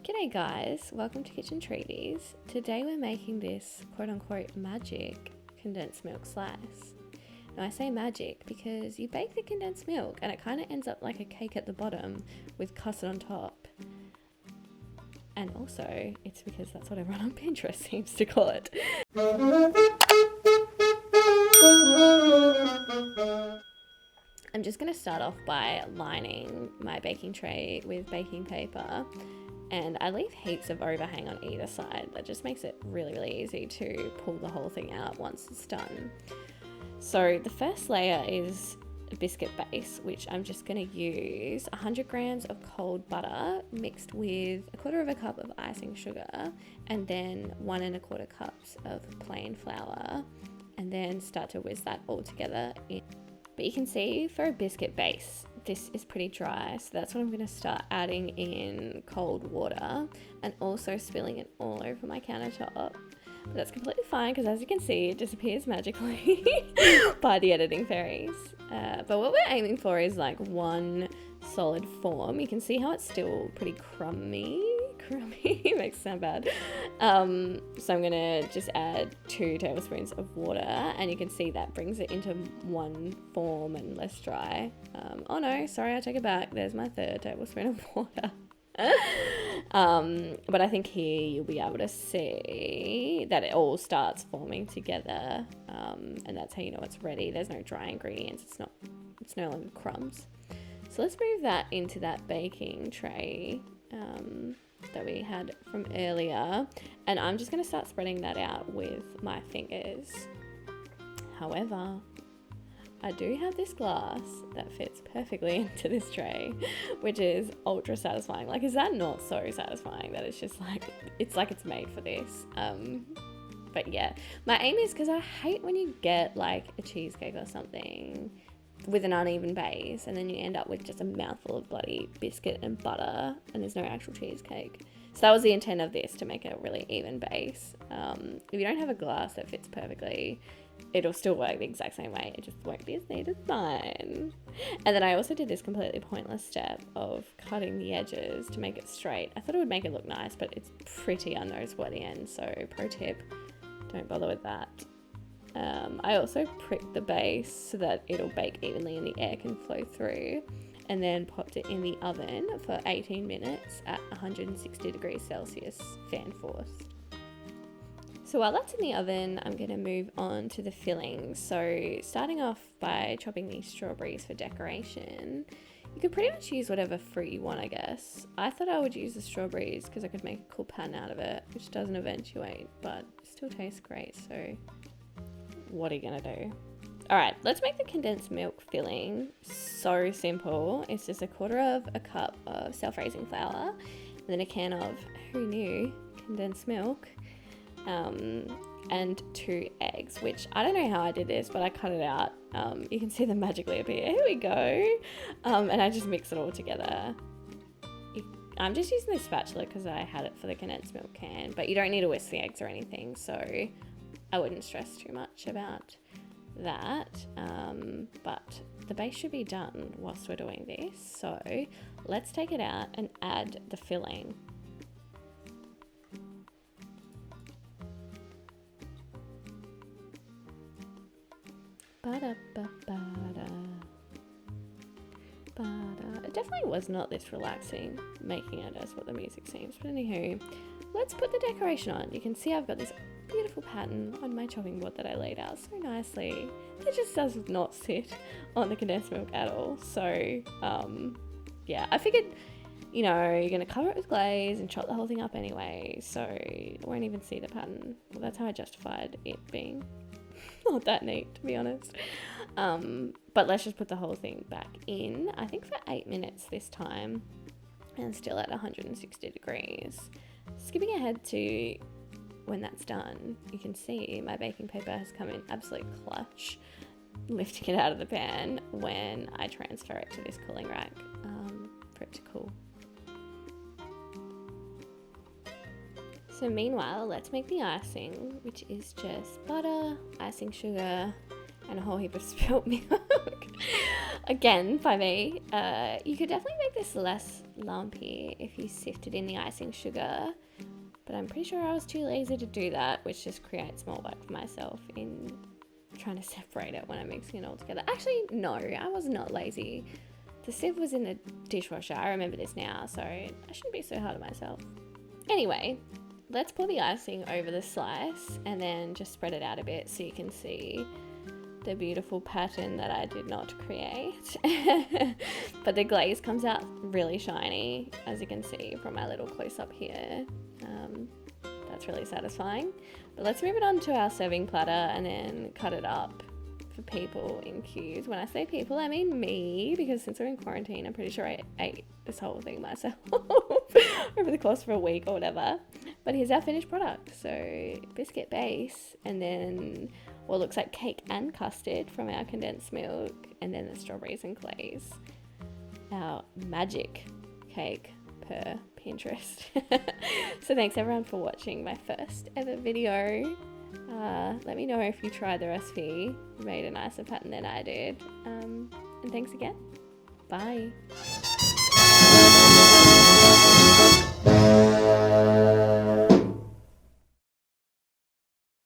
G'day guys, welcome to Kitchen Treaties. Today we're making this quote-unquote magic condensed milk slice. Now I say magic because you bake the condensed milk and it kind of ends up like a cake at the bottom with custard on top. And also, it's because that's what everyone on Pinterest seems to call it. I'm just going to start off by lining my baking tray with baking paper. And I leave heaps of overhang on either side. That just makes it really easy to pull the whole thing out once it's done. So the first layer is a biscuit base, which I'm just going to use 100 grams of cold butter mixed with 1/4 cup of icing sugar and then 1 1/4 cups of plain flour, and then start to whiz that all together in. But you can see for a biscuit base, this is pretty dry, so that's what I'm going to start adding in cold water and also spilling it all over my countertop. But that's completely fine because, as you can see, it disappears magically by the editing fairies. But what we're aiming for is like one solid form. You can see how it's still pretty crummy. Makes it sound bad. So I'm gonna just add 2 tablespoons of water, and you can see that brings it into one form and less dry. Oh no, sorry, I take it back. There's my 3rd tablespoon of water. But I think here you'll be able to see that it all starts forming together, and that's how you know it's ready. There's no dry ingredients. It's no longer crumbs. So let's move that into that baking tray that we had from earlier, and I'm just going to start spreading that out with my fingers. However, I do have this glass that fits perfectly into this tray, which is ultra satisfying. Like, is that not so satisfying that it's just like, it's made for this? But yeah, my aim is, because I hate when you get like a cheesecake or something with an uneven base and then you end up with just a mouthful of bloody biscuit and butter and there's no actual cheesecake. So that was the intent of this, to make a really even base. If you don't have a glass that fits perfectly, it'll still work the exact same way. It just won't be as neat as mine. And then I also did this completely pointless step of cutting the edges to make it straight. I thought it would make it look nice, but it's pretty unnoticeable at the end. So pro tip, don't bother with that. I also pricked the base so that it'll bake evenly and the air can flow through, and then popped it in the oven for 18 minutes at 160 degrees Celsius, fan forced. So while that's in the oven, I'm going to move on to the filling. So starting off by chopping these strawberries for decoration. You could pretty much use whatever fruit you want, I guess. I thought I would use the strawberries because I could make a cool pattern out of it, which doesn't eventuate, but still tastes great, so what are you gonna do? All right, let's make the condensed milk filling. So simple. It's just 1/4 cup of self-raising flour, and then a can of, who knew, condensed milk, and 2 eggs, which I don't know how I did this, but I cut it out. You can see them magically appear. Here we go. And I just mix it all together. I'm just using this spatula because I had it for the condensed milk can, but you don't need to whisk the eggs or anything, so I wouldn't stress too much about that. But the base should be done whilst we're doing this. So let's take it out and add the filling. It definitely was not this relaxing making it as what the music seems, but anywho, let's put the decoration on. You can see I've got this beautiful pattern on my chopping board that I laid out so nicely. It just does not sit on the condensed milk at all. So yeah, I figured, you're going to cover it with glaze and chop the whole thing up anyway, so I won't even see the pattern. Well, that's how I justified it being not that neat, to be honest. But let's just put the whole thing back in, I think for 8 minutes this time, and still at 160 degrees. Skipping ahead to when that's done, you can see my baking paper has come in absolute clutch, lifting it out of the pan when I transfer it to this cooling rack for it to cool. So meanwhile, let's make the icing, which is just butter, icing sugar, and a whole heap of spilt milk. Again, by me. You could definitely make this less lumpy if you sifted in the icing sugar, but I'm pretty sure I was too lazy to do that, which just creates more work for myself in trying to separate it when I'm mixing it all together. Actually, no, I was not lazy. The sieve was in the dishwasher. I remember this now, so I shouldn't be so hard on myself. Anyway, let's pour the icing over the slice and then just spread it out a bit so you can see the beautiful pattern that I did not create. But the glaze comes out really shiny, as you can see from my little close-up here. That's really satisfying. But let's move it on to our serving platter and then cut it up for people in queues. When I say people, I mean me, because since we're in quarantine, I'm pretty sure I ate this whole thing myself over the course of a week or whatever. But here's our finished product. So biscuit base, and then what looks like cake and custard from our condensed milk, and then the strawberries and glaze. Our magic cake per Pinterest. So thanks everyone for watching my first ever video. Let me know if you tried the recipe, made a nicer pattern than I did. And thanks again. Bye.